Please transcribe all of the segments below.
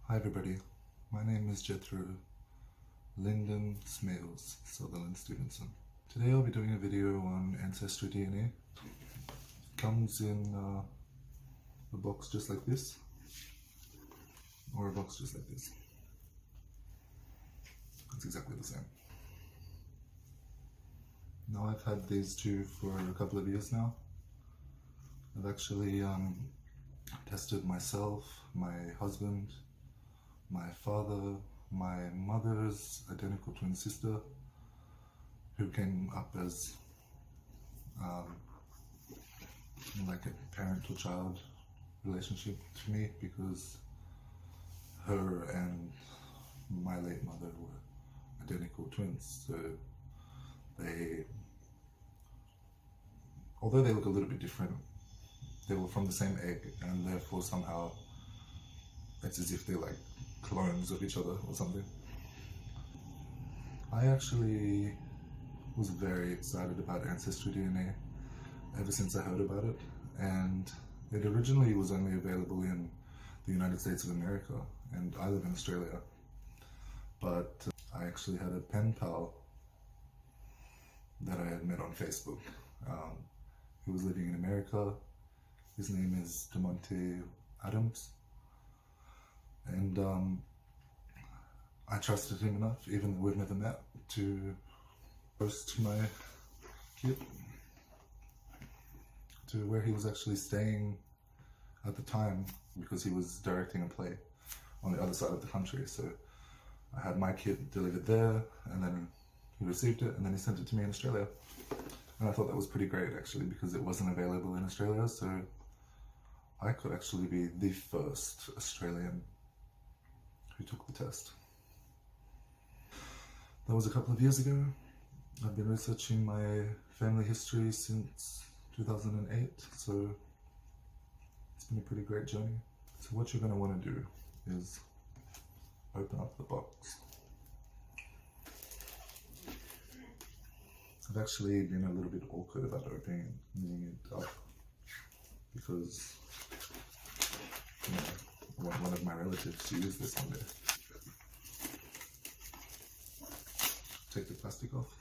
Hi everybody, my name is Jethro Lyndon Smales, SUTHERLAND-STEPHENSON. Today I'll be doing a video on AncestryDNA. It comes in a box just like this, or a box just like this. It's exactly the same. Now I've had these two for a couple of years now. I've actually tested myself, my husband, my father, my mother's identical twin sister, who came up as like a parent-to-child relationship to me because her and my late mother were identical twins. So although they look a little bit different, they were from the same egg, and therefore somehow it's as if they're like clones of each other or something. I actually was very excited about AncestryDNA ever since I heard about it, and it originally was only available in the United States of America, and I live in Australia. But I actually had a pen pal that I had met on Facebook who was living in America. His name is DeMonte Adams. And I trusted him enough, even though we've never met, to post my kit to where he was actually staying at the time, because he was directing a play on the other side of the country. So I had my kit delivered there, and then he received it, and then he sent it to me in Australia. And I thought that was pretty great, actually, because it wasn't available in Australia, so I could actually be the first Australian who took the test. That was a couple of years ago. I've been researching my family history since 2008, so it's been a pretty great journey. So what you're going to want to do is open up the box. I've actually been a little bit awkward about opening it up because I want one of my relatives to use this one day. Take the plastic off.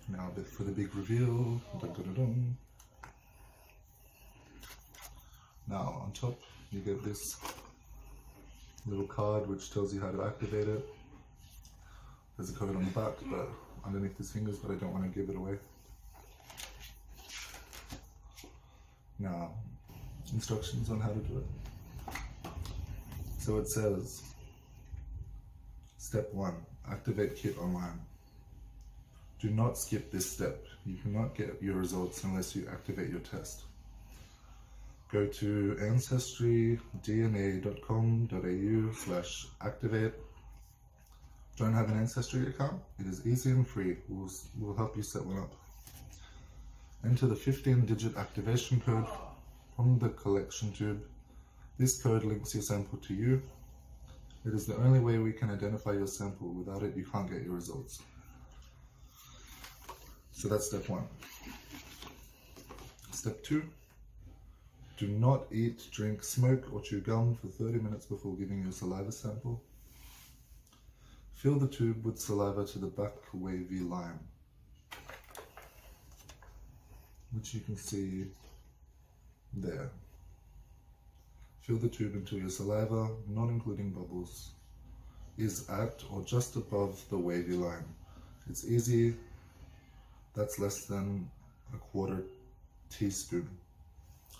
Now a bit for the big reveal. Dun, dun, dun, dun. Now on top you get this little card which tells you how to activate it. There's a code on the back, but underneath his fingers, but I don't want to give it away. Now, instructions on how to do it. So it says, step 1, activate kit online. Do not skip this step. You cannot get your results unless you activate your test. Go to ancestrydna.com.au/activate. Don't have an Ancestry account? It is easy and free. We'll help you set one up. Enter the 15-digit activation code from the collection tube. This code links your sample to you. It is the only way we can identify your sample. Without it, you can't get your results. So that's step 1. Step 2. Do not eat, drink, smoke, or chew gum for 30 minutes before giving your saliva sample. Fill the tube with saliva to the back wavy line, which you can see there. Fill the tube until your saliva, not including bubbles, is at or just above the wavy line. It's easy. That's less than a quarter teaspoon.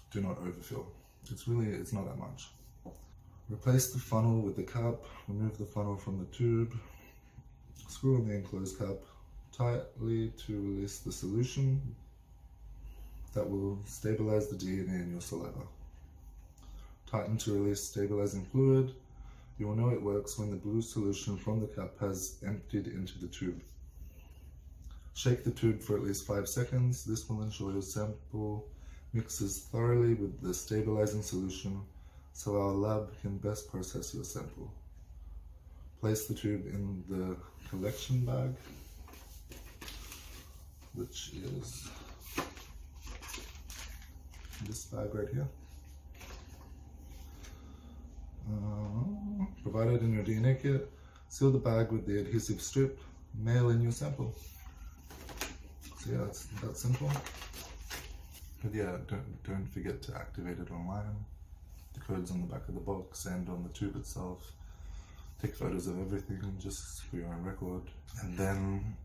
Do not overfill. It's not that much. Replace the funnel with the cap. Remove the funnel from the tube. Screw on the enclosed cap tightly to release the solution that will stabilize the DNA in your saliva. Tighten to release stabilizing fluid. You will know it works when the blue solution from the cap has emptied into the tube. Shake the tube for at least 5 seconds. This will ensure your sample mixes thoroughly with the stabilizing solution. so our lab can best process your sample. Place the tube in the collection bag, which is this bag right here. Provided in your DNA kit, seal the bag with the adhesive strip, mail in your sample. So yeah, it's that simple. But yeah, don't forget to activate it online. The code's on the back of the box and on the tube itself. Take photos of everything just for your own record, and then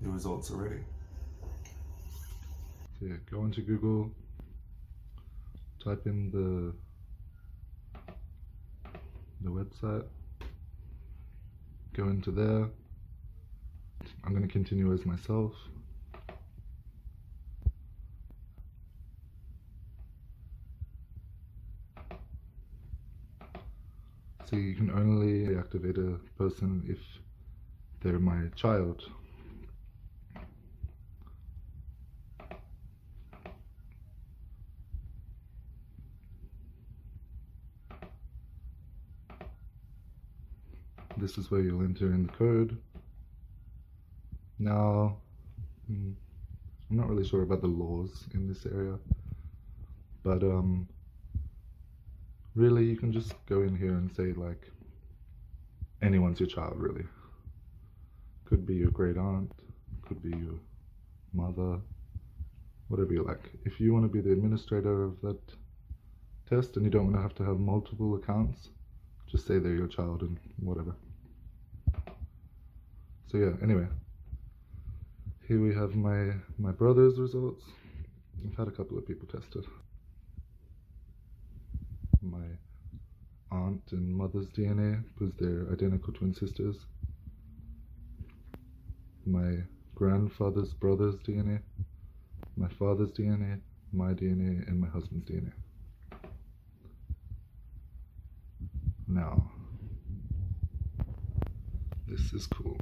your results are ready. So yeah, go into Google, type in the website, go into there. I'm going to continue as myself. So you can only activate a person if they're my child. This is where you'll enter in the code. Now, I'm not really sure about the laws in this area, but really you can just go in here and say like, anyone's your child really. Could be your great aunt, could be your mother, whatever you like. If you want to be the administrator of that test and you don't want to have multiple accounts, just say they're your child and whatever. So yeah, anyway, here we have my brother's results. I've had a couple of people tested. My aunt and mother's DNA, because they're identical twin sisters. My grandfather's brother's DNA, my father's DNA, my DNA, and my husband's DNA. Now, this is cool.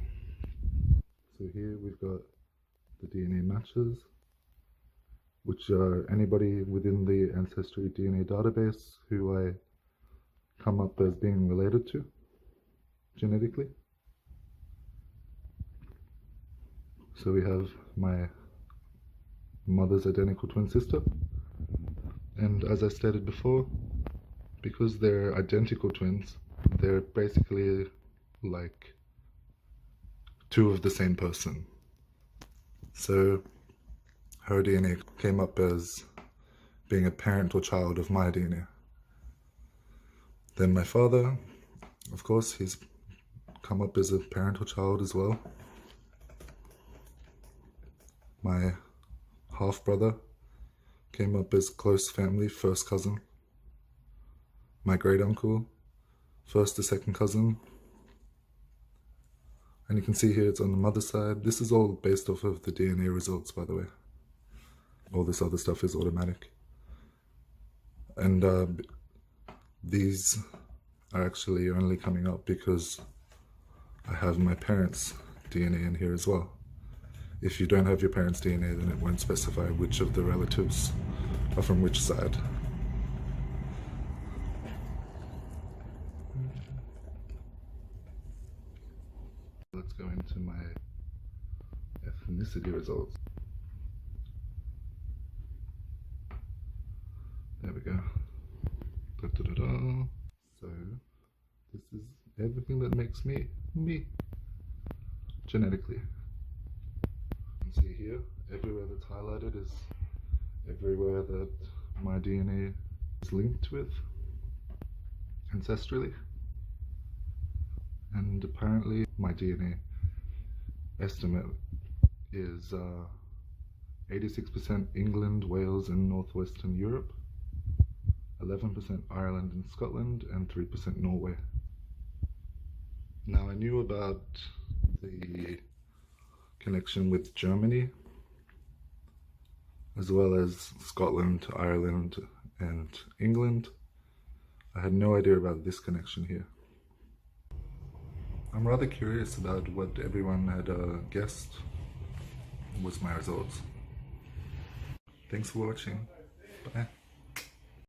So here we've got the DNA matches, which are anybody within the AncestryDNA database who I come up as being related to genetically. So we have my mother's identical twin sister, and as I stated before, because they're identical twins, they're basically like two of the same person. So her DNA came up as being a parent or child of my DNA. Then my father, of course, he's come up as a parent or child as well. My half-brother came up as close family, first cousin. My great-uncle, first or second cousin. And you can see here it's on the mother's side. This is all based off of the DNA results, by the way. All this other stuff is automatic. And these are actually only coming up because I have my parents' DNA in here as well. If you don't have your parents' DNA, then it won't specify which of the relatives are from which side. Let's go into my ethnicity results. There we go. Da, da, da, da. So this is everything that makes me, me, genetically. You can see here, everywhere that's highlighted is everywhere that my DNA is linked with ancestrally. And apparently my DNA estimate is 86% England, Wales and Northwestern Europe, 11% Ireland and Scotland, and 3% Norway. Now I knew about the connection with Germany, as well as Scotland, Ireland and England. I had no idea about this connection here. I'm rather curious about what everyone had guessed was my results. Thanks for watching. Bye.